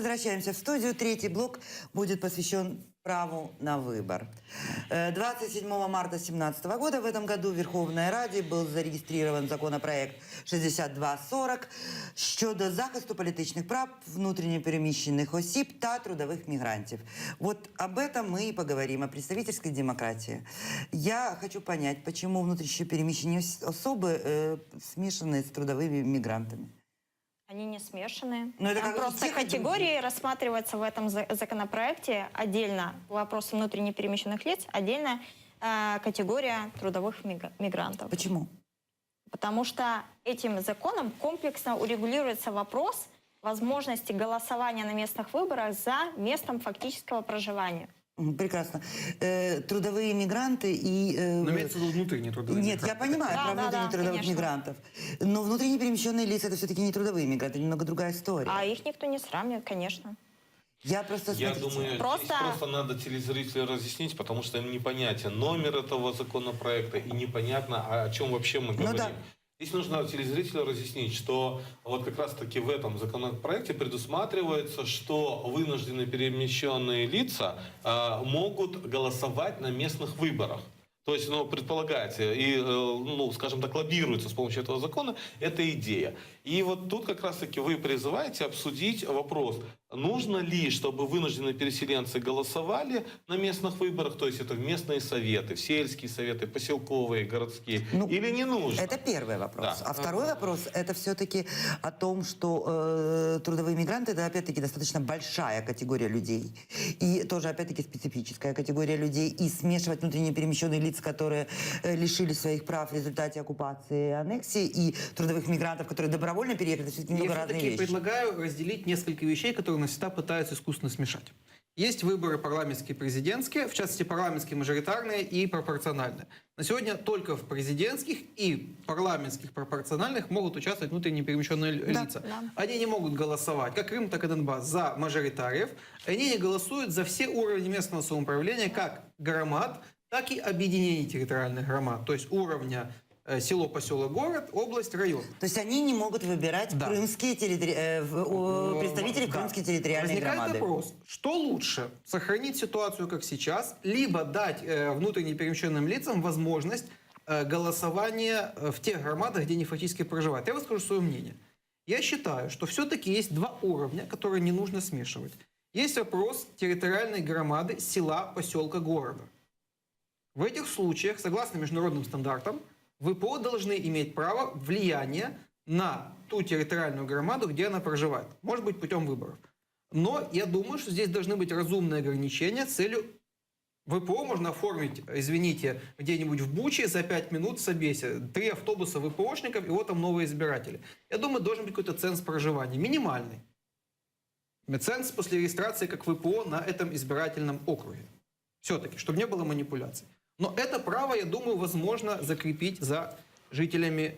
возвращаемся в студию. Третий блок будет посвящен праву на выбор. 27 марта 2017 года в этом году в Верховной Раді был зарегистрирован законопроект 6240 щодо захисту політичних прав внутреннепереміщених осіб та трудовых мигрантов. Вот об этом мы и поговорим, о представительской демократии. Я хочу понять, почему внутреннепереміщені особы смешаны с трудовыми мигрантами. Они не смешаны. Там просто категории рассматриваются в этом законопроекте отдельно. Вопросы внутренне перемещенных лиц, отдельно категория трудовых мигрантов. Почему? Потому что этим законом комплексно урегулируется вопрос возможности голосования на местных выборах за местом фактического проживания. Прекрасно. Трудовые мигранты и... Но имеется в виду внутренние трудовые Нет, мигранты. я понимаю про внутренне трудовых конечно. мигрантов. Но внутренне перемещенные лица — это все-таки не трудовые мигранты, немного другая история. А их никто не сравнивает, конечно. Я просто, Я смотрите, думаю, Просто- здесь просто надо телезрителю разъяснить, потому что им непонятен номер этого законопроекта и непонятно, о чем вообще мы говорим. да. Здесь нужно телезрителю разъяснить, что вот как раз-таки в этом законопроекте предусматривается, что вынужденно перемещенные лица могут голосовать на местных выборах. То есть, предполагается и, скажем так, лоббируется с помощью этого закона эта идея. И вот тут как раз-таки вы призываете обсудить вопрос, нужно ли, чтобы вынужденные переселенцы голосовали на местных выборах, то есть это местные советы, сельские советы, поселковые, городские, или не нужно? Это первый вопрос. Да. А второй вопрос — это все-таки о том, что трудовые мигранты — это, опять-таки, достаточно большая категория людей. И тоже, опять-таки, специфическая категория людей. И смешивать внутренне перемещенные лица, которые лишили своих прав в результате оккупации и аннексии, и трудовых мигрантов, которые добровольно переехали, это все-таки немного Я разные все-таки вещи. предлагаю разделить несколько вещей, которые навсегда пытаются искусственно смешать. Есть выборы парламентские и президентские, в частности парламентские мажоритарные и пропорциональные. На сегодня только в президентских и парламентских пропорциональных могут участвовать внутренне перемещенные лица. Да. Они не могут голосовать, как Крым, так и Донбасс, за мажоритариев. Они не голосуют за все уровни местного самоуправления, как громад, так и объединений территориальных громад, то есть уровня село, поселок, город, область, район. То есть они не могут выбирать Да. крымские представителей Да. крымской территориальной Возникает громады. вопрос, что лучше, сохранить ситуацию как сейчас, либо дать внутренне перемещенным лицам возможность голосования в тех громадах, где они фактически проживают. Я выскажу свое мнение. Я считаю, что все-таки есть два уровня, которые не нужно смешивать. Есть вопрос территориальной громады села, поселка, города. В этих случаях, согласно международным стандартам, ВПО должны иметь право влияния на ту территориальную громаду, где она проживает. Может быть, путем выборов. Но я думаю, что здесь должны быть разумные ограничения с целью... ВПО можно оформить, извините, где-нибудь в Буче за 5 минут в Собесе. 3 автобуса ВПОшников, и вот там новые избиратели. Я думаю, должен быть какой-то ценз проживания. Минимальный. Ценз после регистрации как ВПО на этом избирательном округе. Все-таки, чтобы не было манипуляций. Но это право, я думаю, возможно закрепить за жителями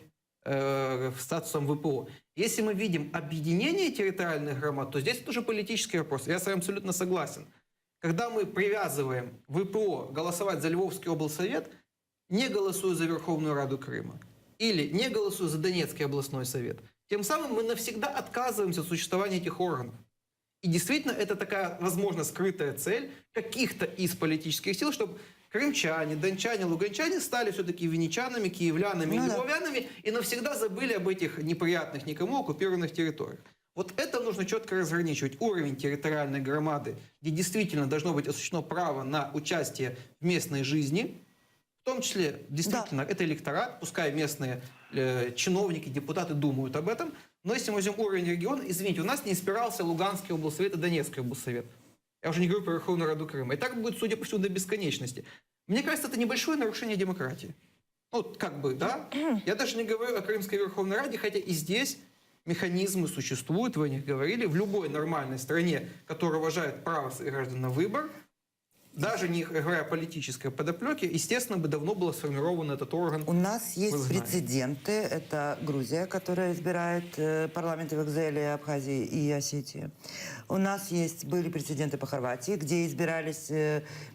статусом ВПО. Если мы видим объединение территориальных громад, то здесь тоже политический вопрос. Я с вами абсолютно согласен. Когда мы привязываем ВПО голосовать за Львовский облсовет, не голосуя за Верховную Раду Крыма, или не голосуя за Донецкий областной совет, тем самым мы навсегда отказываемся от существования этих органов. И действительно, это такая, возможно, скрытая цель каких-то из политических сил, чтобы крымчане, дончане, луганчане стали все-таки винничанами, киевлянами, львовянами и навсегда забыли об этих неприятных никому оккупированных территориях. Вот это нужно четко разграничивать. Уровень территориальной громады, где действительно должно быть осуществлено право на участие в местной жизни, в том числе, действительно, это электорат, пускай местные чиновники, депутаты думают об этом, но если мы возьмем уровень региона, извините, у нас не избирался Луганский облсовет и Донецкий облсовет. Я уже не говорю про Верховную Раду Крыма. И так будет, судя по всему, до бесконечности. Мне кажется, это небольшое нарушение демократии. Да? Я даже не говорю о Крымской Верховной Раде, хотя и здесь механизмы существуют, вы о них говорили. В любой нормальной стране, которая уважает право своих граждан на выбор, даже не говоря о политической подоплеке, естественно, бы давно был сформирован этот орган. У нас есть прецеденты. Это Грузия, которая избирает парламенты в Экзеле, Абхазии и Осетии. У нас были прецеденты по Хорватии, где избирались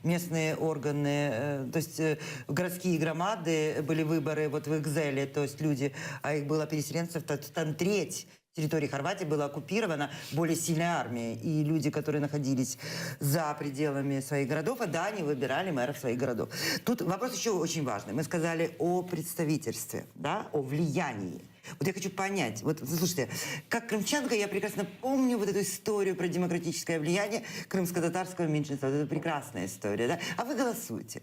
местные органы, то есть городские громады, были выборы вот в Экзеле, то есть люди, а их было переселенцев, там треть территории Хорватии была оккупирована более сильной армией. И люди, которые находились за пределами своих городов, да, они выбирали мэров своих городов. Тут вопрос еще очень важный. Мы сказали о представительстве, да, о влиянии. Вот я хочу понять, вот слушайте, как крымчанка я прекрасно помню вот эту историю про демократическое влияние крымско-татарского меньшинства. Это прекрасная история, да? А вы голосуете.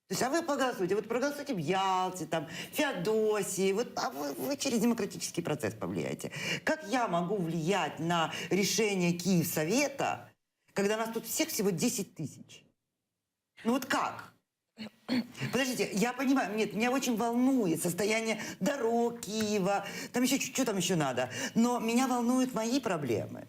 То есть, а вы поголосуйте, вот проголосуйте в Ялте, там, Феодосии, вот, а вы через демократический процесс повлияете. Как я могу влиять на решение Киевсовета, когда нас тут всех всего 10 тысяч? Ну вот как? Подождите, я понимаю, нет, меня очень волнует состояние дорог Киева, там еще, что там еще надо, но меня волнуют мои проблемы.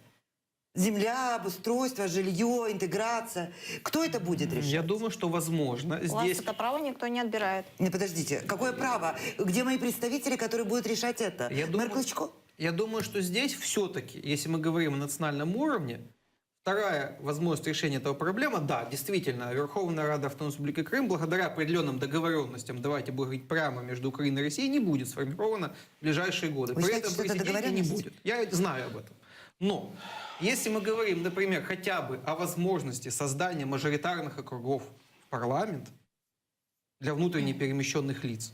Земля, обустройство, жилье, интеграция. Кто это будет решать? Я думаю, что возможно У вас здесь... это право никто не отбирает. Не, подождите, какое право? Где мои представители, которые будут решать это? Мэр Клычко? Я думаю, что здесь все-таки, если мы говорим о национальном уровне, вторая возможность решения этого проблемы, да, действительно, Верховная Рада Автономной Республики Крым, благодаря определенным договоренностям, давайте будем говорить прямо, между Украиной и Россией, не будет сформирована в ближайшие годы. Вы При считаете, этом что это президента не договоренность? будет. Я знаю об этом. Но если мы говорим, например, хотя бы о возможности создания мажоритарных округов в парламент для внутренне перемещенных лиц,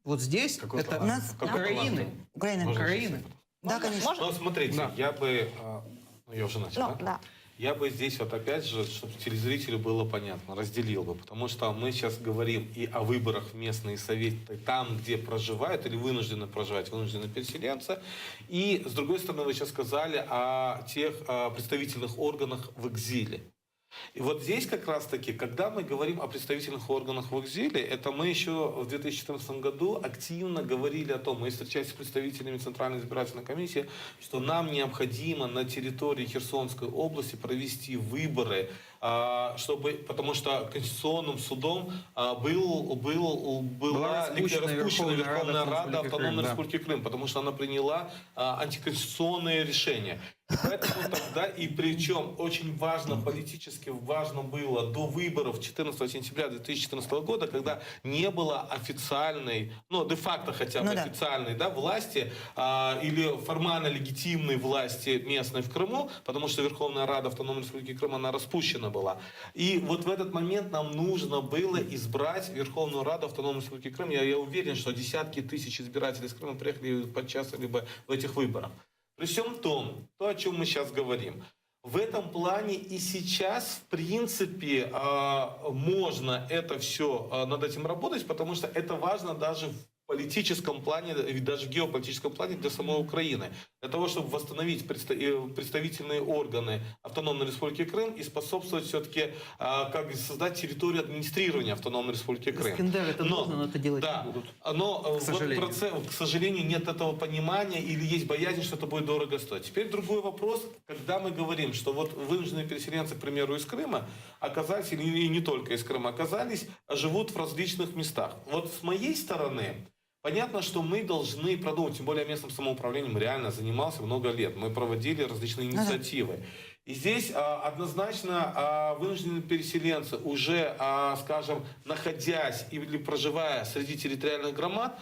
вот здесь Какой это парламент? нас- Какой Украины. парламент? Украина. Можно Украины. сейчас? Да, конечно. Можно? Ну, смотрите, Да. я бы... Ну, я уже начал, Ну, да. Я бы здесь вот опять же, чтобы телезрителю было понятно, разделил бы. Потому что мы сейчас говорим и о выборах в местные советы, там, где проживают или вынуждены проживать вынужденные переселенцы. И, с другой стороны, вы сейчас сказали о тех представительных органах в экзиле. И вот здесь как раз-таки, когда мы говорим о представительных органах в экзиле, это мы еще в 2014 году активно говорили о том, мы встречались с представителями Центральной избирательной комиссии, что нам необходимо на территории Херсонской области провести выборы, потому что Конституционным судом была распущена Верховная Рада Автономной Республики Крым, потому что она приняла антиконституционные решения. Поэтому тогда, и причем очень важно, политически важно было до выборов 14 сентября 2014 года, когда не было официальной, ну, де-факто хотя бы официальной, да, власти или формально легитимной власти местной в Крыму, потому что Верховная Рада Автономной Республики Крым, она распущена была. И вот в этот момент нам нужно было избрать Верховную Раду Автономной Республики Крым. Я уверен, что десятки тысяч избирателей из Крыма приехали и поучаствовали бы в этих выборах. При всем том, то, о чем мы сейчас говорим, в этом плане и сейчас, в принципе, можно это все над этим работать, потому что это важно даже в политическом плане, и даже в геополитическом плане для самой Украины. Для того, чтобы восстановить представительные органы Автономной Республики Крым и способствовать все-таки, как создать территорию администрирования Автономной Республики Крым. Искандер, это нужно, но это делать да, не будут. Но к сожалению. к сожалению, нет этого понимания или есть боязнь, что это будет дорого стоить. Теперь другой вопрос, когда мы говорим, что вот вынужденные переселенцы, к примеру, из Крыма оказались, и не только из Крыма, оказались, живут в различных местах. Вот с моей стороны, понятно, что мы должны продумать, тем более местным самоуправлением реально занимался много лет. Мы проводили различные инициативы. И здесь однозначно вынужденные переселенцы, уже, скажем, находясь или проживая среди территориальных громад,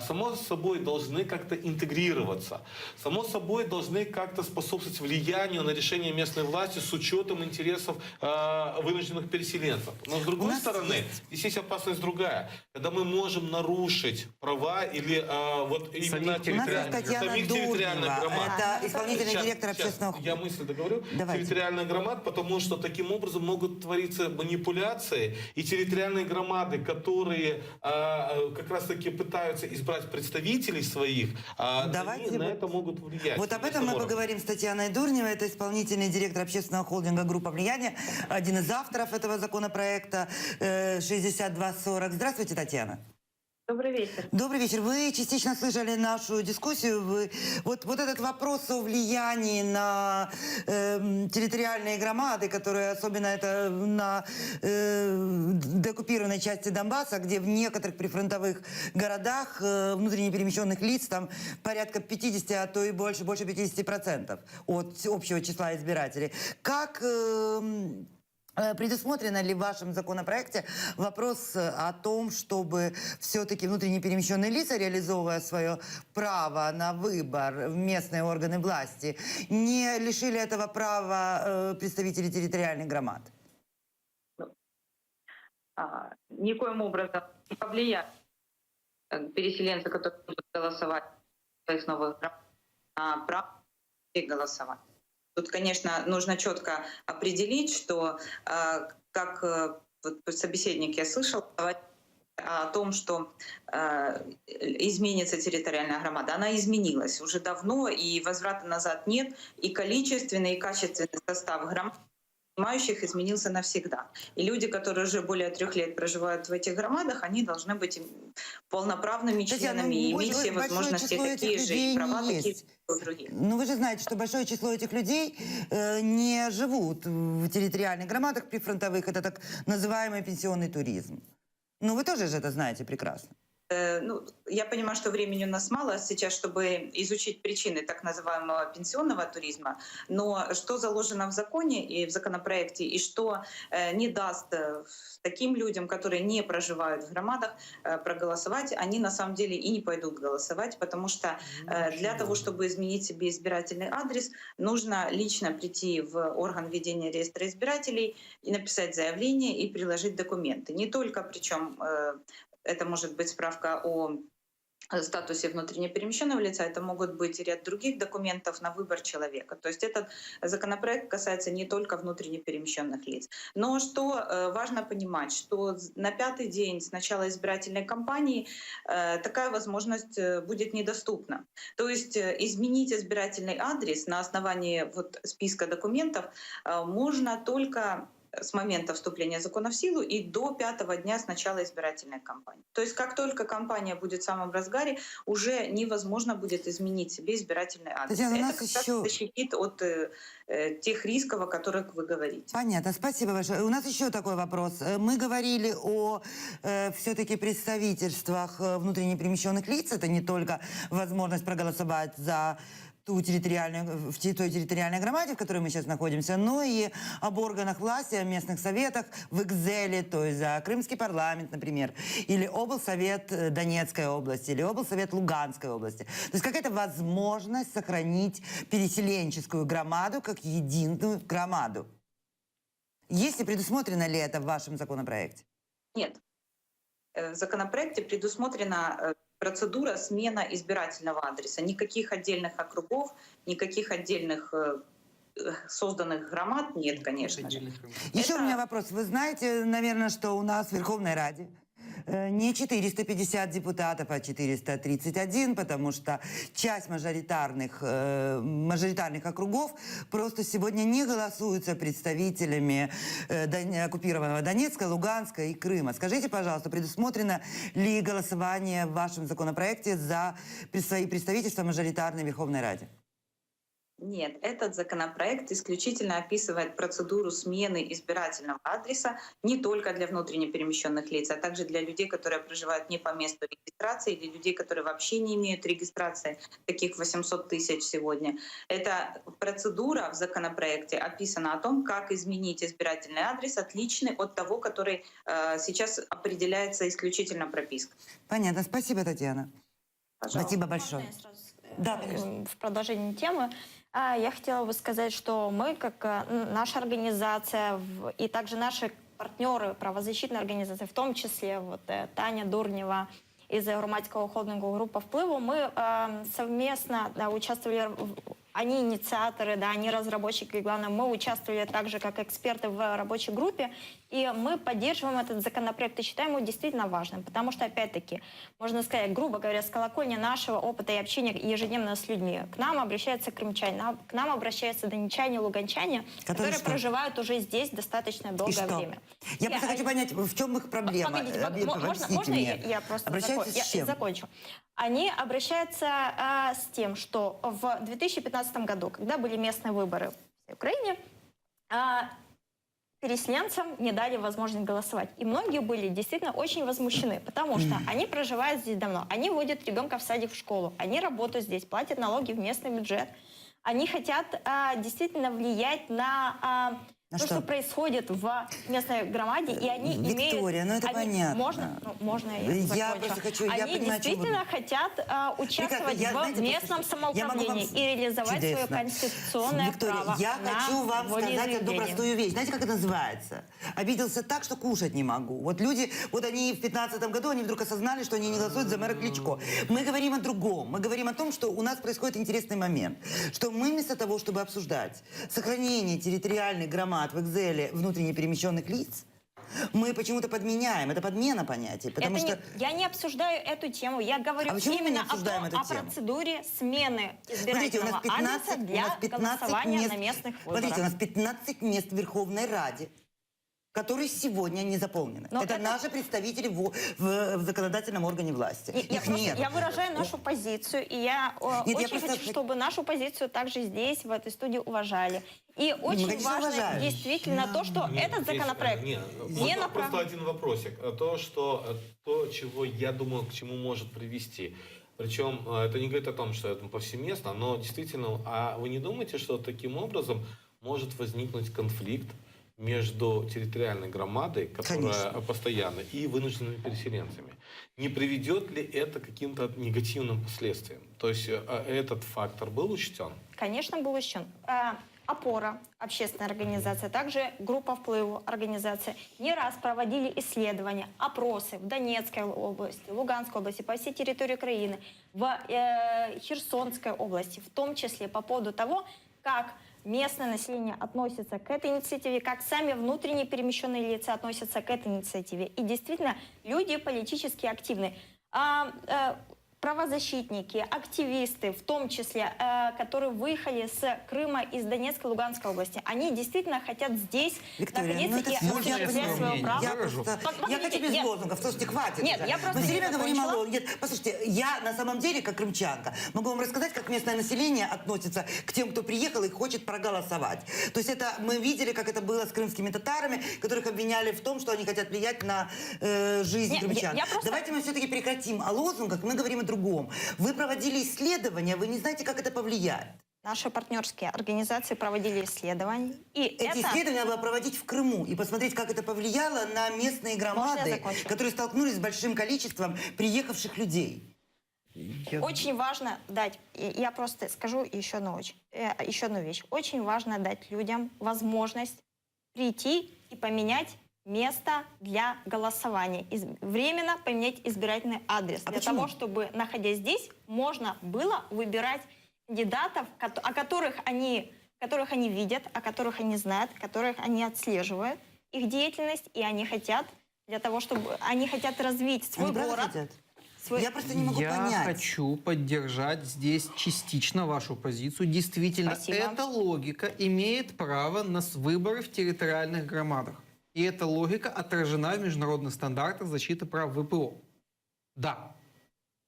само собой должны как-то интегрироваться. Само собой должны как-то способствовать влиянию на решение местной власти с учетом интересов вынужденных переселенцев. Но с другой стороны, здесь есть опасность другая. Когда мы можем нарушить права или вот именно У нас есть Татьяна самих территориальных Дурнева, громад. это исполнительный Сейчас, директор общественного... Я мысль договорю. Давайте. Территориальных громад, потому что таким образом могут твориться манипуляции. И территориальные громады, которые как раз-таки пытаются избрать представителей своих, Давайте они на вот- это могут влиять. Вот об этом мы поговорим с Татьяной Дурневой. Это исполнительный директор общественного холдинга «Группа влияния», один из авторов этого законопроекта 6240. Здравствуйте, Татьяна. Добрый вечер. Добрый вечер. Вы частично слышали нашу дискуссию. Вот этот вопрос о влиянии на территориальные громады, которые особенно это на деоккупированной части Донбасса, где в некоторых прифронтовых городах внутренне перемещенных лиц там порядка 50, а то и больше 50% от общего числа избирателей. Как Предусмотрено ли в вашем законопроекте вопрос о том, чтобы все-таки внутренне перемещенные лица, реализовывая свое право на выбор в местные органы власти, не лишили этого права представителей территориальных громад? Никоим образом не повлияет переселенцы, которые будут голосовать в своих новых громадах, на право голосовать. Тут, конечно, нужно четко определить, что, как вот собеседник я слышал, о том, что изменится территориальная громада. Она изменилась уже давно, и возврата назад нет, и количественный, и качественный состав громад принимающих изменился навсегда. И люди, которые уже более 3 лет проживают в этих громадах, они должны быть полноправными членами и иметь все возможности такие же, и права такие же, как у других. Но вы же знаете, что большое число этих людей не живут в территориальных громадах прифронтовых. Это так называемый пенсионный туризм. Ну, вы тоже же это знаете прекрасно. Ну, я понимаю, что времени у нас мало сейчас, чтобы изучить причины так называемого пенсионного туризма, но что заложено в законе и в законопроекте, и что не даст таким людям, которые не проживают в громадах, проголосовать, они на самом деле и не пойдут голосовать, потому что для того, чтобы изменить себе избирательный адрес, нужно лично прийти в орган ведения реестра избирателей и написать заявление и приложить документы. Не только, причем это может быть справка о статусе внутренне перемещенного лица, это могут быть ряд других документов на выбор человека. То есть этот законопроект касается не только внутренне перемещенных лиц. Но что важно понимать, что на 5-й день с начала избирательной кампании такая возможность будет недоступна. То есть изменить избирательный адрес на основании вот списка документов можно только с момента вступления закона в силу и до 5-го дня с начала избирательной кампании. То есть как только кампания будет в самом разгаре, уже невозможно будет изменить себе избирательный адрес. Татьяна, это как раз защитит от тех рисков, о которых вы говорите. Понятно, спасибо большое. У нас еще такой вопрос. Мы говорили о все-таки представительствах внутренне перемещенных лиц. Это не только возможность проголосовать за в той территориальной громаде, в которой мы сейчас находимся, но и об органах власти, о местных советах в Экзеле, то есть за Крымский парламент, например, или облсовет Донецкой области, или облсовет Луганской области. То есть какая-то возможность сохранить переселенческую громаду как единую громаду. Есть ли предусмотрено ли это в вашем законопроекте? Нет. В законопроекте предусмотрена процедура смена избирательного адреса. Никаких отдельных округов, никаких отдельных созданных громад нет, конечно же. Еще у меня вопрос. Вы знаете, наверное, что у нас в Верховной Раде не 450 депутатов, а 431, потому что часть мажоритарных округов просто сегодня не голосуются представителями оккупированного Донецка, Луганска и Крыма. Скажите, пожалуйста, предусмотрено ли голосование в вашем законопроекте за свои представительства мажоритарной Верховной Раде? Нет, этот законопроект исключительно описывает процедуру смены избирательного адреса не только для внутренне перемещенных лиц, а также для людей, которые проживают не по месту регистрации, или людей, которые вообще не имеют регистрации, таких 800 тысяч сегодня. Эта процедура в законопроекте описана о том, как изменить избирательный адрес, отличный от того, который сейчас определяется исключительно пропиской. Понятно. Спасибо, Татьяна. Пожалуйста. Спасибо большое. Можно я сразу, Да, конечно. в продолжении темы. Я хотела бы сказать, что мы, как наша организация и также наши партнеры, правозащитные организации, в том числе вот, Таня Дурнева из громадського холдингу «Группа впливу», мы совместно участвовали, они инициаторы, да, они разработчики, и главное, мы участвовали также как эксперты в рабочей группе, и мы поддерживаем этот законопроект и считаем его действительно важным, потому что, опять-таки, можно сказать, грубо говоря, с колокольни нашего опыта и общения ежедневно с людьми, к нам обращаются крымчане, к нам обращаются донечане, луганчане, которые проживают уже здесь достаточно долгое время. Я просто хочу понять, в чем их проблема. Погодите, можно я просто закончу? Они обращаются с тем, что в 2015 году, когда были местные выборы в Украине, переселенцам не дали возможность голосовать. И многие были действительно очень возмущены, потому что они проживают здесь давно, они водят ребенка в садик, в школу, они работают здесь, платят налоги в местный бюджет. Они хотят действительно влиять на то, что происходит в местной громаде, и они Виктория, имеют... ну это понятно. Можно я Я закончу? просто хочу, я Они понимаю, о чем вы действительно хотят участвовать знаете, в местном послушайте, я могу самоуправлении вам- и реализовать свое Чудесно. конституционное Виктория, право я на хочу вам сказать одну волеизъявление. простую вещь. Знаете, как это называется? Обиделся так, что кушать не могу. Вот люди, вот они в 2015 году, они вдруг осознали, что они не голосуют за мэра Кличко. Мы говорим о другом. Мы говорим о том, что у нас происходит интересный момент. Что мы вместо того, чтобы обсуждать сохранение территориальных громад в Экзеле внутренне перемещенных лиц, мы почему-то подменяем. Это подмена понятий. Потому Это что... я не обсуждаю эту тему, я говорю А почему мы не именно обсуждаем эту о тему? процедуре смены Смотрите, у избирательного нас 15, адреса для голосования на местных выборах. Смотрите, у нас 15 мест в Верховной Раде, которые сегодня не заполнены. Но это наши представители в законодательном органе власти. Их нет. Я выражаю нашу позицию, и я Нет, я очень просто- хочу, чтобы нашу позицию также здесь, в этой студии, уважали. И очень конечно, важно уважаем. действительно то, что этот Здесь, законопроект нет, не просто направлен... один вопросик. То, чего я думаю, к чему может привести. Причем это не говорит о том, что это повсеместно, но действительно, а вы не думаете, что таким образом может возникнуть конфликт между территориальной громадой, которая Конечно. постоянно, и вынужденными переселенцами? Не приведет ли это к каким-то негативным последствиям? То есть этот фактор был учтен? Конечно, был учтен. Опора, общественная организация, также группа впливу организация не раз проводили исследования, опросы в Донецкой области, Луганской области, по всей территории Украины, в Херсонской области, в том числе по поводу того, как местное население относится к этой инициативе, как сами внутренне перемещенные лица относятся к этой инициативе. И действительно, люди политически активны. Правозащитники, активисты, в том числе, которые выехали с Крыма, из Донецкой, Луганской области, они действительно хотят здесь Виктория, ну находиться это и можно я осуществлять свое свое мнение? право. Я, Выражу. я хочу без Нет. лозунгов. Слушайте, хватит. Нет, уже. я просто Мы все не время говорим о закончила. лозунгах. Нет, послушайте, я на самом деле, как крымчанка, могу вам рассказать, как местное население относится к тем, кто приехал и хочет проголосовать. То есть это мы видели, как это было с крымскими татарами, которых обвиняли в том, что они хотят влиять на жизнь Нет, крымчан. я просто- Давайте мы все-таки прекратим о лозунгах, мы говорим о другом. Вы проводили исследования, вы не знаете, как это повлияет. Наши партнерские организации проводили исследования. И Эти это... исследования надо было проводить в Крыму и посмотреть, как это повлияло на местные громады, закончу? которые столкнулись с большим количеством приехавших людей. Очень важно дать, я просто скажу еще одну вещь. Очень важно дать людям возможность прийти и поменять место для голосования. Временно поменять избирательный адрес. А для почему? того, чтобы, находясь здесь, можно было выбирать кандидатов, которых они видят, о которых они знают, которых они отслеживают, их деятельность, и они хотят для того, чтобы они хотят развить свой Они правда город. хотят? свой- Я просто не могу Я понять. хочу поддержать здесь частично вашу позицию. Действительно, Спасибо. эта логика имеет право на выборы в территориальных громадах. И эта логика отражена в международных стандартах защиты прав ВПО. Да.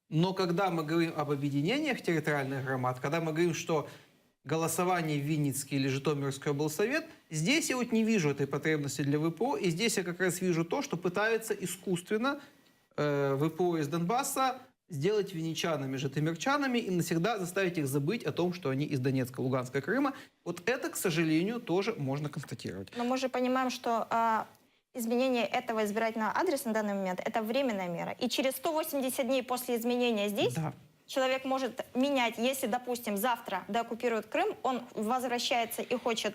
Но когда мы говорим об объединениях территориальных громад, когда мы говорим, что голосование в Винницкий или Житомирский облсовет, здесь я вот не вижу этой потребности для ВПО, и здесь я как раз вижу то, что пытаются искусственно ВПО из Донбасса сделать винничанами, житомирчанами и навсегда заставить их забыть о том, что они из Донецка, Луганска, Крыма. Вот это, к сожалению, тоже можно констатировать. Но мы же понимаем, что изменение этого избирательного адреса на данный момент – это временная мера. И через 180 дней после изменения здесь Да. человек может менять, если, допустим, завтра деоккупируют Крым, он возвращается и хочет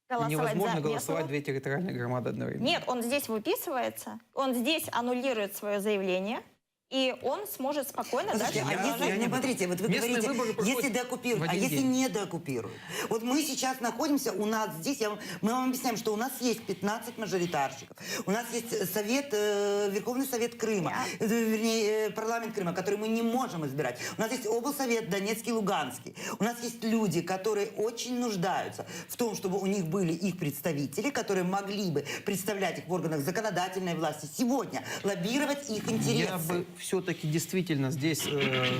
И голосовать невозможно за голосовать местного. две территориальные громады одновременно. Нет, он здесь выписывается, он здесь аннулирует свое заявление, и он сможет спокойно Слушайте, дальше а если, продолжать. ну, смотрите, вот вы Местные говорите, выборы проходят если деоккупируют, в а один если день. не деоккупируют? Вот мы сейчас находимся, у нас здесь, мы вам объясняем, что у нас есть 15 мажоритарщиков, у нас есть Верховный Совет Крыма, вернее, парламент Крыма, который мы не можем избирать. У нас есть облсовет Донецкий, Луганский. У нас есть люди, которые очень нуждаются в том, чтобы у них были их представители, которые могли бы представлять их в органах законодательной власти сегодня, лоббировать их интересы. Я бы все-таки действительно здесь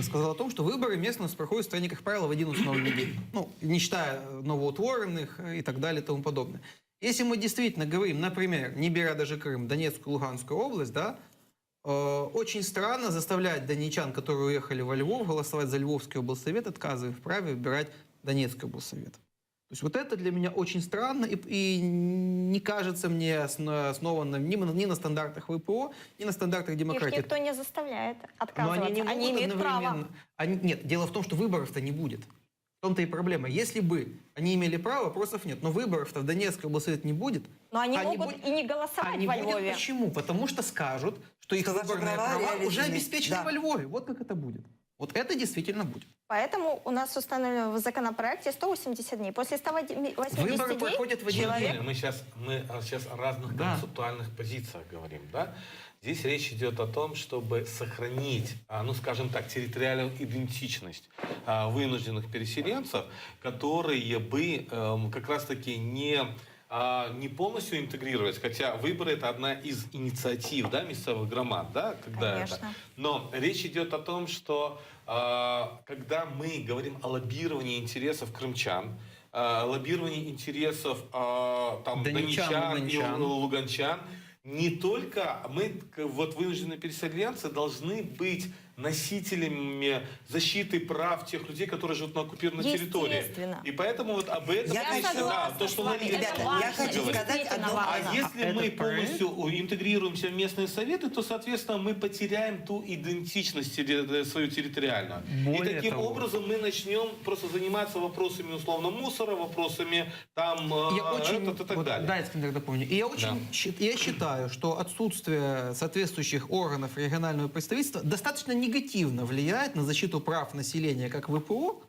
сказал о том, что выборы местные у нас проходят в стране, как правило, в один установленный день. Ну, не считая новоутворенных и так далее и тому подобное. Если мы действительно говорим, например, не беря даже Крым, Донецкую, Луганскую область, да, очень странно заставлять донечан, которые уехали во Львов, голосовать за Львовский облсовет, отказывая в праве выбирать Донецкий облсовет. То есть вот это для меня очень странно и не кажется мне основанным ни на стандартах ВПО, ни на стандартах Их демократии. никто не заставляет Но отказываться. они не могут Они имеют право. одновременно... Нет, дело в том, что выборов-то не будет. В том-то и проблема. Если бы они имели право, вопросов нет. Но выборов-то в Донецкой облсовет не будет. Но они А не могут будет- и не голосовать А не во будет Львове. почему? Потому что скажут, что их Что ваши выборные права права уже реализованы. обеспечены Да. во Львове. Вот как это будет. Вот это действительно будет. Поэтому у нас установлено в законопроекте 180 дней. После 180 Выборы дней проходят в один человек... день. Мы сейчас о разных Да. концептуальных позициях говорим, да? Здесь речь идет о том, чтобы сохранить, ну, скажем так, территориальную идентичность вынужденных переселенцев, которые бы как раз-таки не полностью интегрировать, хотя выборы это одна из инициатив, да, местных громад, да, когда Конечно. это. Но речь идет о том, что когда мы говорим о лоббировании интересов крымчан, лоббировании интересов там, Донечан, донечан и луганчан, не только мы, вот вынужденные переселенцы, должны быть носителями защиты прав тех людей, которые живут на оккупированной территории. Естественно. И поэтому вот об этом Я речь, согласна да, то, с что вами. вы Это Ребята, важно, я хочу говорите. сказать действительно одно. важно. А если этот мы проект- полностью интегрируемся в местные советы, то, соответственно, мы потеряем ту идентичность свою территориальную. Более И таким того. образом мы начнем просто заниматься вопросами условно мусора, вопросами там Я очень, и так вот, далее. да, Искандер, дополню. И я считаю, что отсутствие соответствующих органов регионального представительства достаточно негативно влияет на защиту прав населения как ВПО,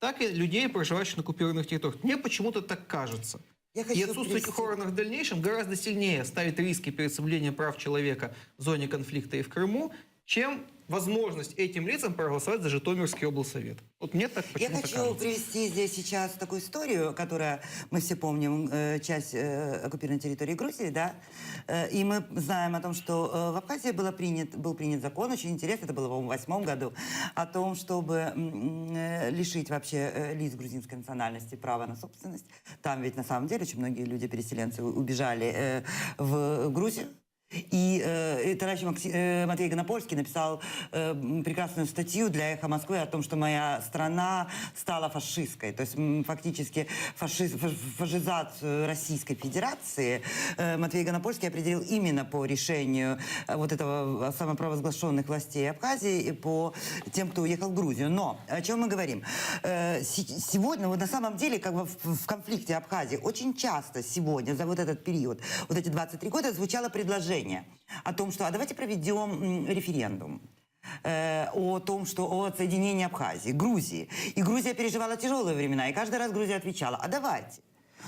так и людей, проживающих на оккупированных территориях. Мне почему-то так кажется. Я И хочу отсутствие этих привести- органов в дальнейшем гораздо сильнее ставит риски перед соблюдением прав человека в зоне конфликта и в Крыму, чем возможность этим лицам проголосовать за Житомирский облсовет. Вот мне так Я почему-то хочу кажется. привести здесь сейчас такую историю, которая, мы все помним, часть оккупированной территории Грузии, да, и мы знаем о том, что в Абхазии был принят закон, очень интересный, это было, по-моему, в 2008 году, о том, чтобы лишить вообще лиц грузинской национальности права на собственность. Там ведь на самом деле очень многие люди-переселенцы убежали в Грузию. И товарищ Матвей Гонопольский написал прекрасную статью для «Эхо Москвы» о том, что моя страна стала фашистской. То есть фактически фашизацию Российской Федерации Матвей Гонопольский определил именно по решению вот этого самопровозглашенных властей Абхазии и по тем, кто уехал в Грузию. Но о чем мы говорим? Сегодня, вот на самом деле, как бы в конфликте Абхазии очень часто сегодня, за вот этот период, вот эти 23 года, звучало предложение о том, что давайте проведем референдум о том, что о отсоединении Абхазии, Грузии. И Грузия переживала тяжелые времена, и каждый раз Грузия отвечала: а давайте.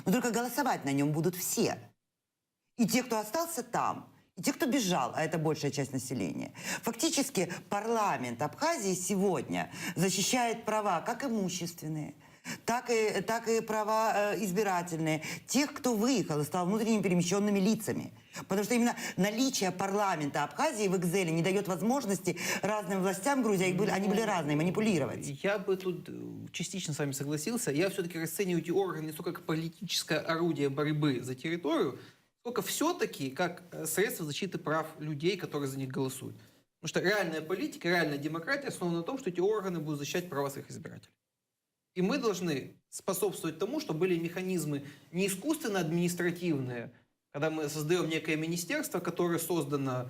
Но только голосовать на нем будут все. И те, кто остался там, и те, кто бежал, а это большая часть населения. Фактически парламент Абхазии сегодня защищает права как имущественные, так и права избирательные тех, кто выехал и стал внутренне перемещенными лицами. Потому что именно наличие парламента Абхазии в Экзеле не дает возможности разным властям Грузии, они были разные, манипулировать. Я бы тут частично с вами согласился. Я все-таки расцениваю эти органы не столько как политическое орудие борьбы за территорию, сколько все-таки как средство защиты прав людей, которые за них голосуют. Потому что реальная политика, реальная демократия основана на том, что эти органы будут защищать права своих избирателей. И мы должны способствовать тому, чтобы были механизмы не искусственно-административные, когда мы создаем некое министерство, которое создано,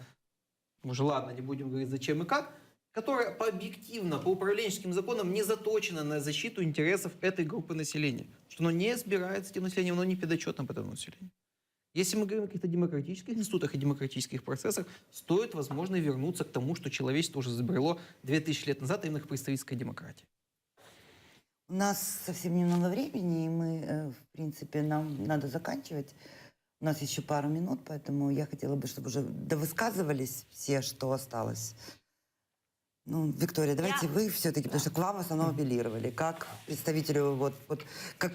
уже ладно, не будем говорить зачем и как, которое объективно, по управленческим законам не заточено на защиту интересов этой группы населения. Что оно не избирается этим населением, оно не подотчетно по этому населению. Если мы говорим о каких-то демократических институтах и демократических процессах, стоит, возможно, вернуться к тому, что человечество уже изобрело 2000 лет назад, именно к представительской демократии. У нас совсем немного времени, и мы, в принципе, нам надо заканчивать. У нас еще пару минут, поэтому я хотела бы, чтобы уже довысказывались все, что осталось. Ну, Виктория, давайте вы все-таки, потому что к вам в основном апеллировали, как представителю, как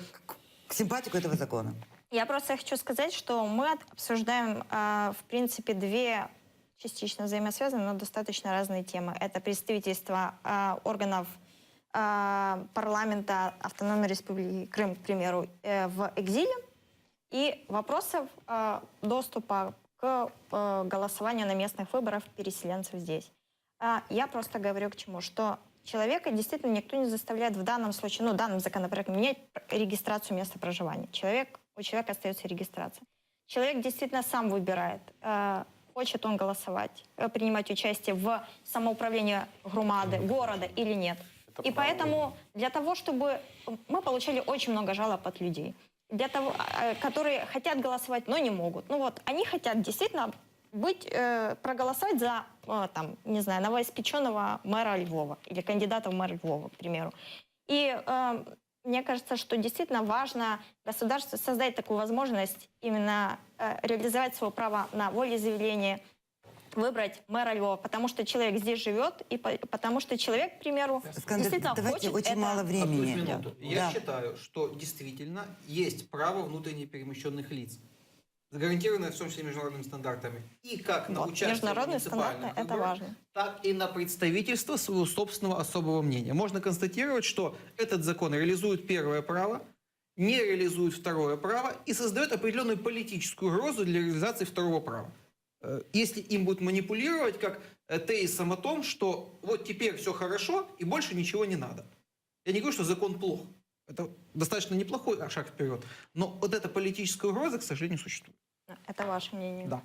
к симпатику этого закона. Я просто хочу сказать, что мы обсуждаем, в принципе, две частично взаимосвязанные, но достаточно разные темы. Это представительство органов парламента Автономной Республики Крым, к примеру, в экзиле, и вопросов доступа к голосованию на местных выборах переселенцев здесь. Я просто говорю к чему, что человека действительно никто не заставляет в данном случае, ну, данным законопроектом, менять регистрацию места проживания. У человека остается регистрация. Человек действительно сам выбирает, хочет он голосовать, принимать участие в самоуправлении громады, города или нет. И поэтому для того, чтобы... Мы получали очень много жалоб от людей, для того, которые хотят голосовать, но не могут. Ну вот, они хотят действительно проголосовать за, там, не знаю, новоиспеченного мэра Львова или кандидата в мэр Львова, к примеру. И мне кажется, что действительно важно государству создать такую возможность именно реализовать свое право на волеизъявление, выбрать мэра Львова, потому что человек здесь живет, и потому что человек, к примеру, Скандер, действительно давайте, хочет очень это... мало времени. Одну минуту. Я Да. считаю, что действительно есть право внутренне перемещенных лиц, гарантированное в том числе международными стандартами, и как на Вот, участие в международные муниципальных стандарты — это выборах, важно. так и на представительство своего собственного особого мнения. Можно констатировать, что этот закон реализует первое право, не реализует второе право и создает определенную политическую угрозу для реализации второго права. Если им будут манипулировать как тезисом о том, что вот теперь все хорошо и больше ничего не надо. Я не говорю, что закон плох. Это достаточно неплохой шаг вперед. Но вот эта политическая угроза, к сожалению, существует. Это ваше мнение. Да.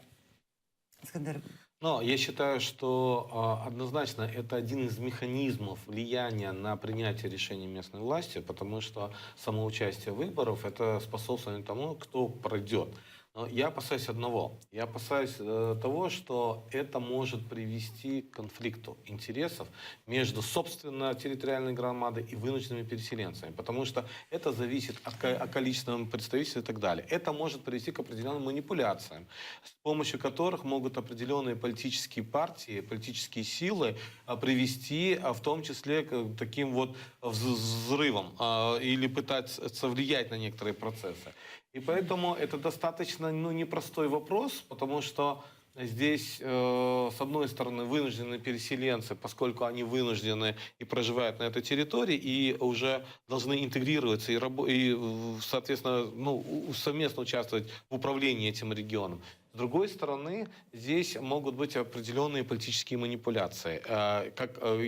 Скандер, Но я считаю, что однозначно это один из механизмов влияния на принятие решений местной власти, потому что самоучастие выборов это способствует тому, кто пройдет. Но я опасаюсь одного. Я опасаюсь того, что это может привести к конфликту интересов между, собственно, территориальной громадой и вынужденными переселенцами. Потому что это зависит от количества представителей и так далее. Это может привести к определенным манипуляциям, с помощью которых могут определенные политические партии, политические силы привести, в том числе, к таким вот взрывам или пытаться влиять на некоторые процессы. И поэтому это достаточно непростой вопрос, потому что здесь, с одной стороны, вынуждены переселенцы, поскольку они вынуждены и проживают на этой территории, и уже должны интегрироваться и соответственно, совместно участвовать в управлении этим регионом. С другой стороны, здесь могут быть определенные политические манипуляции.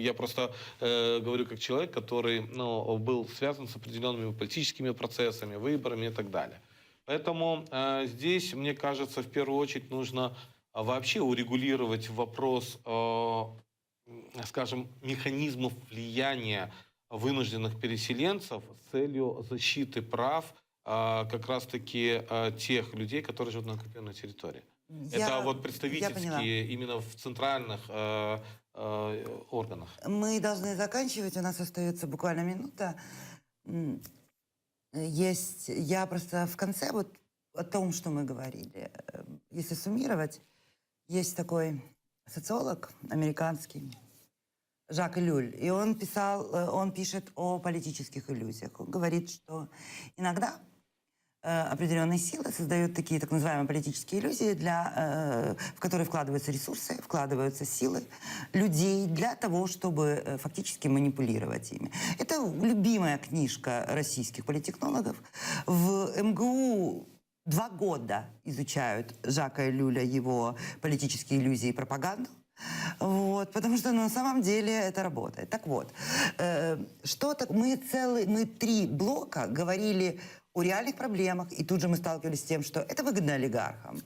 Я просто говорю как человек, который был связан с определенными политическими процессами, выборами и так далее. Поэтому здесь, мне кажется, в первую очередь нужно вообще урегулировать вопрос, скажем, механизмов влияния вынужденных переселенцев с целью защиты прав как раз-таки тех людей, которые живут на оккупированной территории. Это вот представительские именно в центральных органах. мы должны заканчивать, у нас остается буквально минута. Я просто в конце вот о том, что мы говорили, если суммировать, есть такой социолог американский Жак Иллюль, и он пишет о политических иллюзиях. Он говорит, что иногда определенные силы создают такие так называемые политические иллюзии, в которые вкладываются ресурсы, вкладываются силы людей для того, чтобы фактически манипулировать ими. Это любимая книжка российских политтехнологов. В МГУ 2 года изучают Жака Иллюля, его политические иллюзии и пропаганду. Вот, потому что на самом деле это работает. Так вот, мы 3 блока говорили о реальных проблемах, и тут же мы сталкивались с тем, что это выгодно олигархам.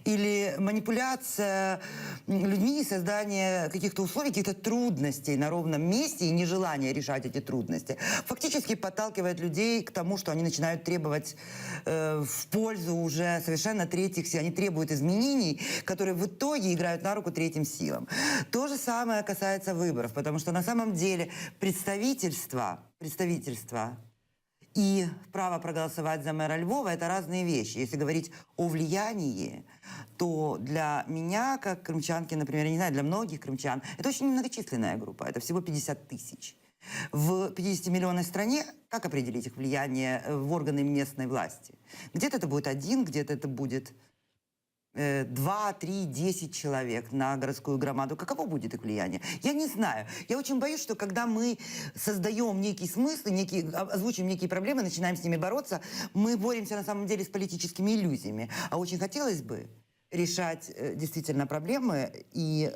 Или манипуляция людьми, создание каких-то условий, каких-то трудностей на ровном месте и нежелание решать эти трудности фактически подталкивает людей к тому, что они начинают требовать в пользу уже совершенно третьих сил. Они требуют изменений, которые в итоге играют на руку третьим силам. То же самое касается выборов, потому что на самом деле представительство и право проголосовать за мэра Львова – это разные вещи. Если говорить о влиянии, то для меня, как крымчанки, например, я не знаю, для многих крымчан, это очень немногочисленная группа, это всего 50 тысяч. В 50-миллионной стране как определить их влияние в органы местной власти? Где-то это будет 1, где-то это будет 2, 3, 10 человек на городскую громаду. Каково будет их влияние? Я не знаю. Я очень боюсь, что когда мы создаем некий смысл, озвучим некие проблемы, начинаем с ними бороться, мы боремся на самом деле с политическими иллюзиями. А очень хотелось бы решать действительно проблемы, и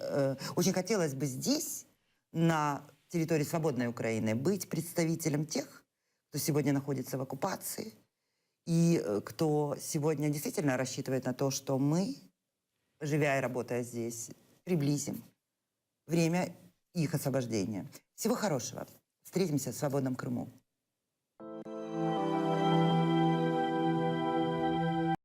очень хотелось бы здесь, на территории свободной Украины, быть представителем тех, кто сегодня находится в оккупации, и кто сегодня действительно рассчитывает на то, что мы, живя и работая здесь, приблизим время их освобождения. Всего хорошего. Встретимся в свободном Крыму.